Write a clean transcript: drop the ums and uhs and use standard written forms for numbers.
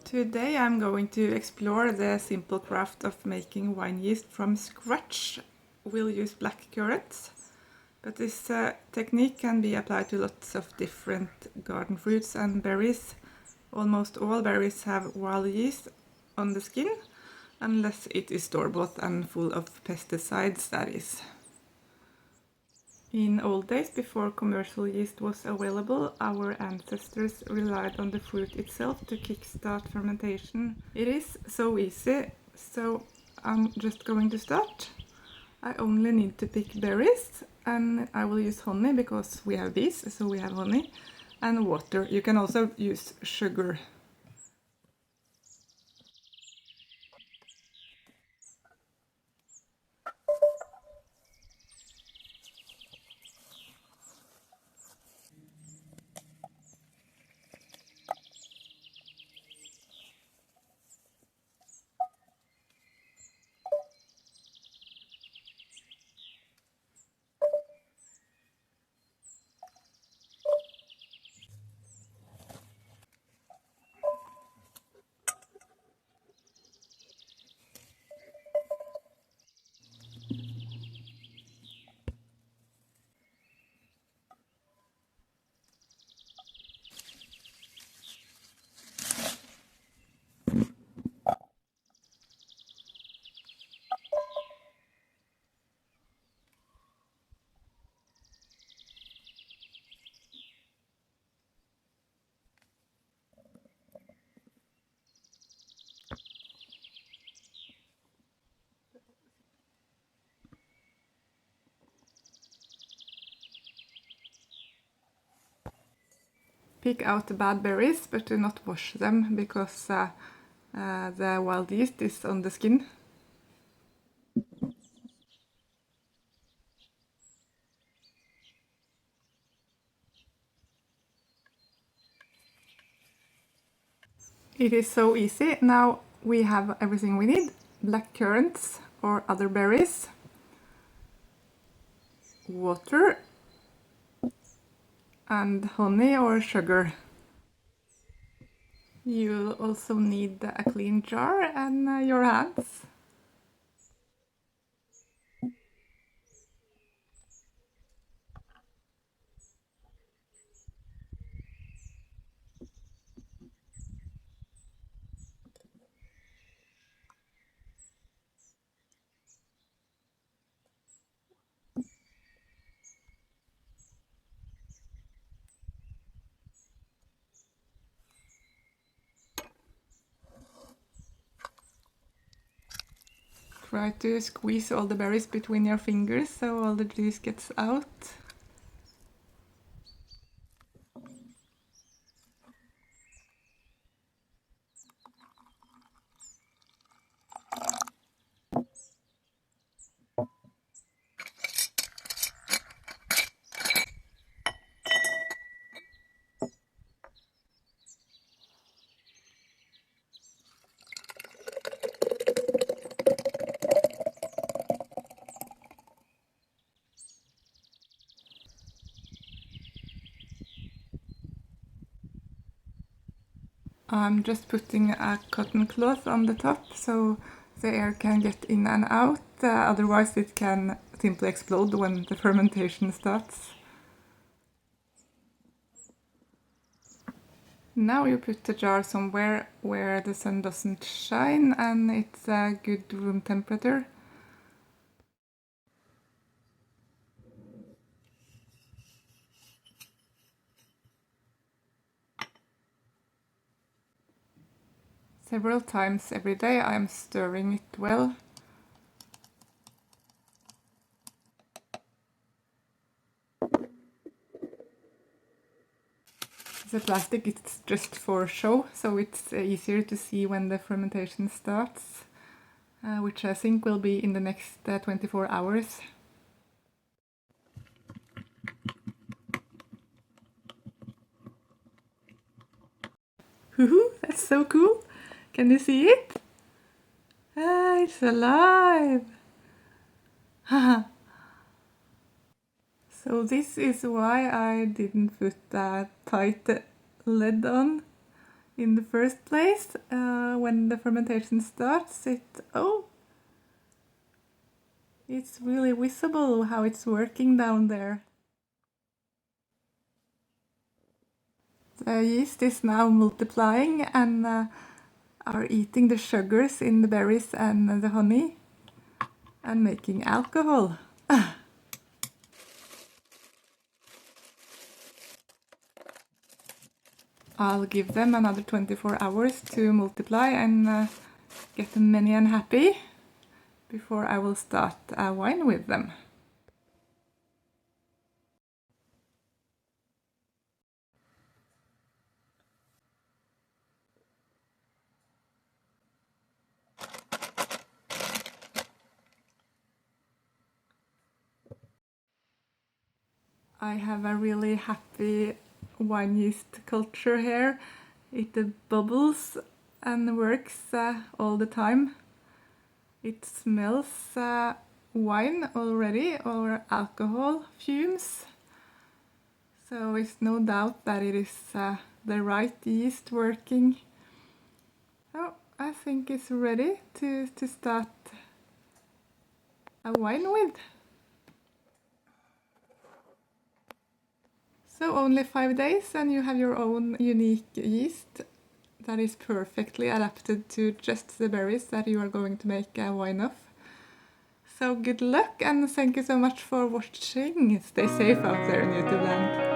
Today I'm going to explore the simple craft of making wine yeast from scratch. We'll use blackcurrants, but this technique can be applied to lots of different garden fruits and berries. Almost all berries have wild yeast on the skin, unless it is store-bought and full of pesticides, that is. In old days, before commercial yeast was available, our ancestors relied on the fruit itself to kickstart fermentation. It is so easy, so I'm just going to start. I only need to pick berries, and I will use honey because we have bees, so we have honey, and water. You can also use sugar. Pick out the bad berries, but do not wash them because the wild yeast is on the skin. It is so easy. Now we have everything we need: blackcurrants or other berries, water, and honey or sugar. You'll also need a clean jar and your hands. Try to squeeze all the berries between your fingers so all the juice gets out. I'm just putting a cotton cloth on the top so the air can get in and out, otherwise it can simply explode when the fermentation starts. Now you put the jar somewhere where the sun doesn't shine and it's a good room temperature. Several times every day I am stirring it well. The plastic is just for show, so it's easier to see when the fermentation starts, which I think will be in the next 24 hours. Woohoo! That's so cool! Can you see it? Ah, it's alive! So this is why I didn't put that tight lid on. in the first place. When the fermentation starts, it's really visible how it's working down there. The yeast is now multiplying and are eating the sugars in the berries and the honey and making alcohol. I'll give them another 24 hours to multiply and get them many and happy before I will start a wine with them. I have a really happy wine yeast culture here. It bubbles and works all the time. It smells wine already, or alcohol fumes. So it's no doubt that it is the right yeast working. So I think it's ready to start a wine with. So only 5 days and you have your own unique yeast that is perfectly adapted to just the berries that you are going to make a wine of. So good luck and thank you so much for watching. Stay safe out there in YouTube land.